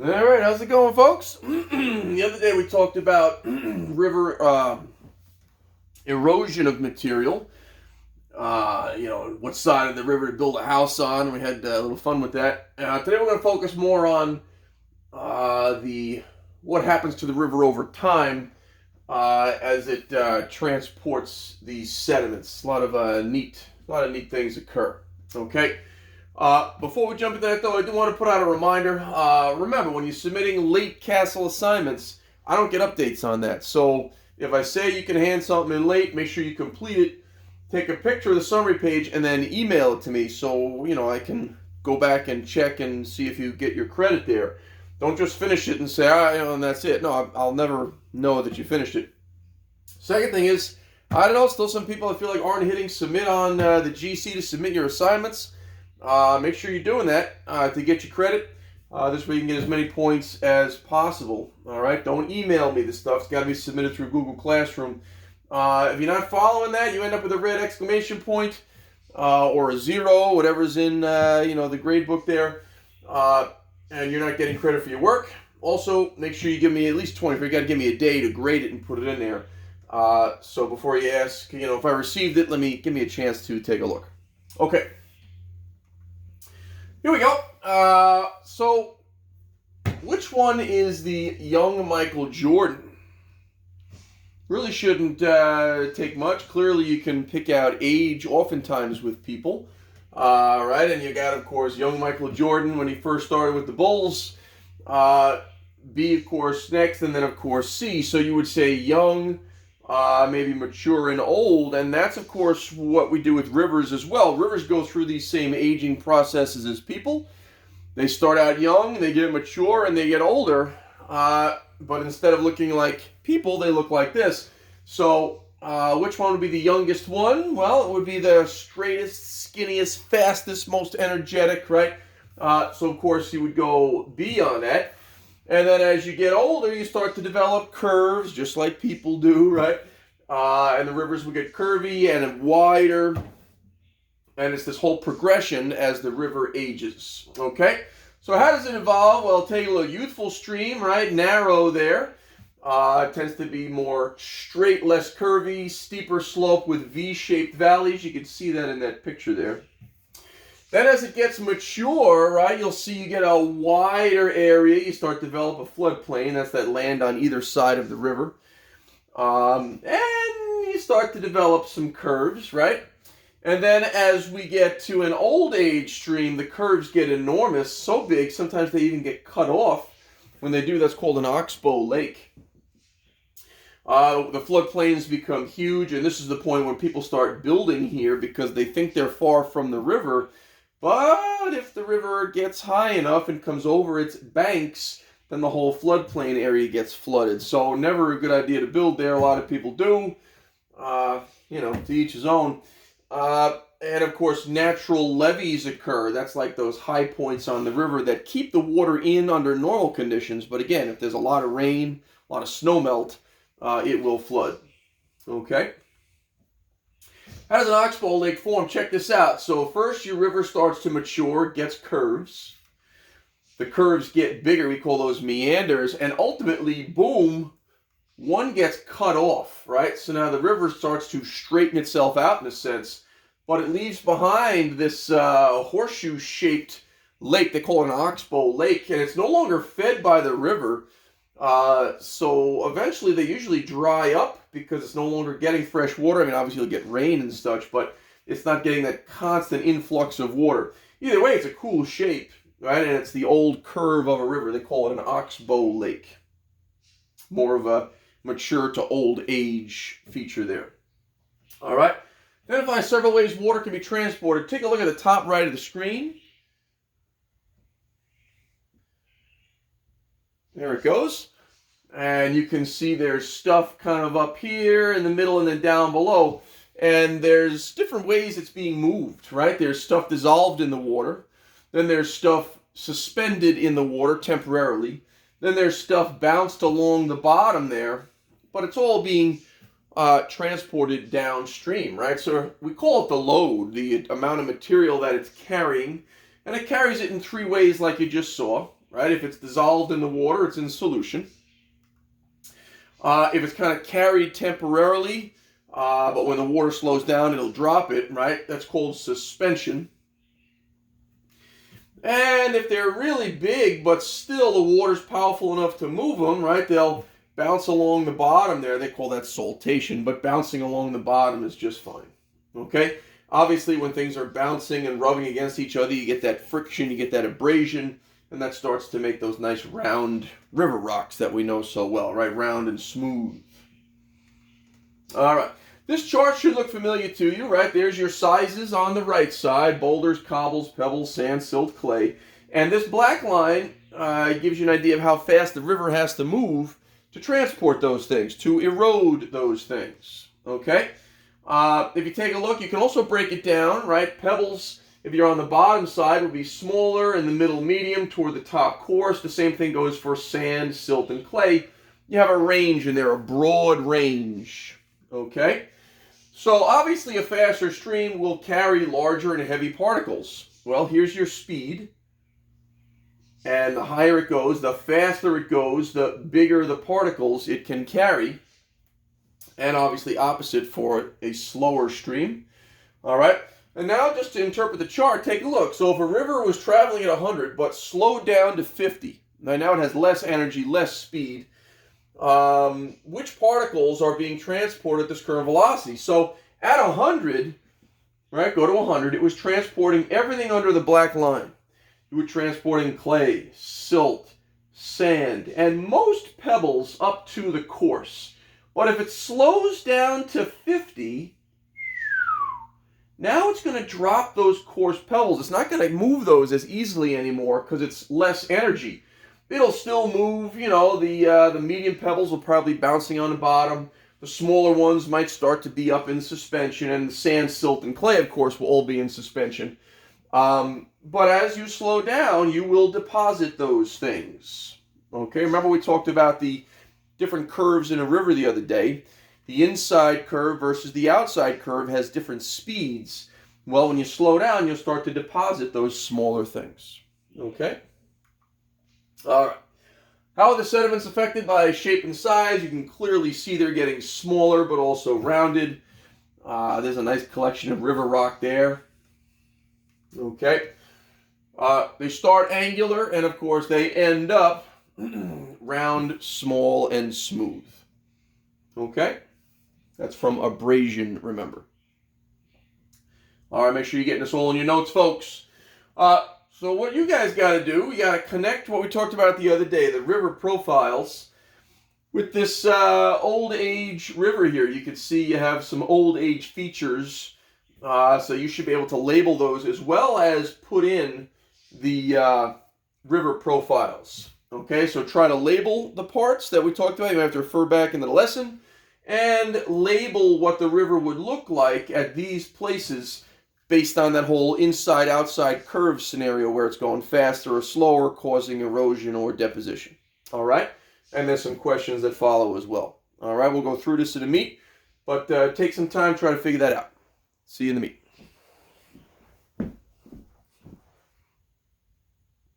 All right, how's it going, folks? The other day we talked about river erosion of material. What side of the river to build a house on. We had a little fun with that. Today we're going to focus more on the what happens to the river over time as it transports these sediments. A lot of neat things occur. Okay. Before we jump into that, though, I do want to put out a reminder. Remember, when you're submitting late castle assignments, I don't get updates on that. So if I say you can hand something in late, make sure you complete it. Take a picture of the summary page and then email it to me so, I can go back and check and see if you get your credit there. Don't just finish it and say, and that's it. No, I'll never know that you finished it. Second thing is, I don't know, still some people I feel like aren't hitting submit on the GC to submit your assignments. Make sure you're doing that to get your credit. This way you can get as many points as possible. All right, don't email me this stuff. It's got to be submitted through Google Classroom. If you're not following that, you end up with a red exclamation point or a 0, whatever's in the grade book there, and you're not getting credit for your work. Also, make sure you give me at least 20. You got to give me a day to grade it and put it in there. So before you ask, if I received it, give me a chance to take a look. Okay. Here we go. So, which one is the young Michael Jordan? Really shouldn't take much. Clearly, you can pick out age oftentimes with people. Right? And you got, of course, young Michael Jordan when he first started with the Bulls. B, of course, next. And then, of course, C. So you would say young, maybe mature and old, and that's of course what we do with rivers as well. Rivers go through these same aging processes as people. They start out young, they get mature, and they get older, but instead of looking like people, they look like this. So which one would be the youngest one? Well, it would be the straightest, skinniest, fastest, most energetic, right? So of course you would go B on that. And then as you get older, you start to develop curves, just like people do, right? And the rivers will get curvy and wider. And it's this whole progression as the river ages, okay? So how does it evolve? Well, take a little youthful stream, right? Narrow there. It tends to be more straight, less curvy, steeper slope with V-shaped valleys. You can see that in that picture there. Then as it gets mature, right, you'll see you get a wider area. You start to develop a floodplain. That's that land on either side of the river. And you start to develop some curves, right? And then as we get to an old age stream, the curves get enormous, so big, sometimes they even get cut off. When they do, that's called an Oxbow Lake. The floodplains become huge, and this is the point when people start building here because they think they're far from the river. But if the river gets high enough and comes over its banks, then the whole floodplain area gets flooded. So never a good idea to build there. A lot of people do. To each his own. And of course, natural levees occur. That's like those high points on the river that keep the water in under normal conditions. But again, if there's a lot of rain, a lot of snow melt, it will flood. Okay? How does an Oxbow Lake form? Check this out. So first your river starts to mature, gets curves. The curves get bigger. We call those meanders. And ultimately, boom, one gets cut off, right? So now the river starts to straighten itself out in a sense. But it leaves behind this horseshoe-shaped lake. They call it an Oxbow Lake. And it's no longer fed by the river. So eventually they usually dry up because it's no longer getting fresh water. I mean, obviously you'll get rain and such, but it's not getting that constant influx of water. Either way, it's a cool shape, right? And it's the old curve of a river. They call it an Oxbow Lake. More of a mature to old age feature there. All right. Identify several ways water can be transported. Take a look at the top right of the screen. There it goes. And you can see there's stuff kind of up here in the middle and then down below. And there's different ways it's being moved, right? There's stuff dissolved in the water. Then there's stuff suspended in the water temporarily. Then there's stuff bounced along the bottom there. But it's all being transported downstream, right? So we call it the load, the amount of material that it's carrying. And it carries it in three ways like you just saw. right? If it's dissolved in the water, it's in solution. If it's kind of carried temporarily, but when the water slows down, it'll drop it, right? That's called suspension. And if they're really big, but still the water's powerful enough to move them, right, they'll bounce along the bottom there. They call that saltation, but bouncing along the bottom is just fine. Okay? Obviously, when things are bouncing and rubbing against each other, you get that friction, you get that abrasion, and that starts to make those nice round river rocks that we know so well, right? Round and smooth. All right. This chart should look familiar to you, right? There's your sizes on the right side: boulders, cobbles, pebbles, sand, silt, clay. And this black line gives you an idea of how fast the river has to move to transport those things, to erode those things, okay? If you take a look, you can also break it down, right? Pebbles, if you're on the bottom side, will be smaller, in the middle medium, toward the top coarse. The same thing goes for sand, silt, and clay. You have a range in there, a broad range, okay? So obviously a faster stream will carry larger and heavy particles. Well, here's your speed. And the higher it goes, the faster it goes, the bigger the particles it can carry. And obviously opposite for a slower stream. All right. And now just to interpret the chart, take a look. So if a river was traveling at 100 but slowed down to 50, now it has less energy, less speed. Which particles are being transported at this current velocity? So at 100, right, go to 100, it was transporting everything under the black line. You were transporting clay, silt, sand, and most pebbles up to the coarse. But if it slows down to 50, now it's going to drop those coarse pebbles. It's not going to move those as easily anymore because it's less energy. It'll still move, you know, the medium pebbles will probably be bouncing on the bottom. The smaller ones might start to be up in suspension, and the sand, silt, and clay, of course, will all be in suspension. But as you slow down, you will deposit those things. Okay, remember we talked about the different curves in a river the other day. The inside curve versus the outside curve has different speeds. Well, when you slow down, you'll start to deposit those smaller things. Okay? All right. How are the sediments affected by shape and size? You can clearly see they're getting smaller, but also rounded. There's a nice collection of river rock there. Okay. They start angular, and of course they end up round, small, and smooth. Okay? That's from abrasion, remember. All right, make sure you're getting this all in your notes, folks. So what you guys got to do, you got to connect what we talked about the other day, the river profiles, with this old age river here. You can see you have some old age features, so you should be able to label those as well as put in the river profiles. Okay, so try to label the parts that we talked about. You have to refer back into the lesson and label what the river would look like at these places based on that whole inside-outside curve scenario where it's going faster or slower, causing erosion or deposition. All right? And there's some questions that follow as well. All right, we'll go through this in the meet, but take some time trying to figure that out. See you in the meet.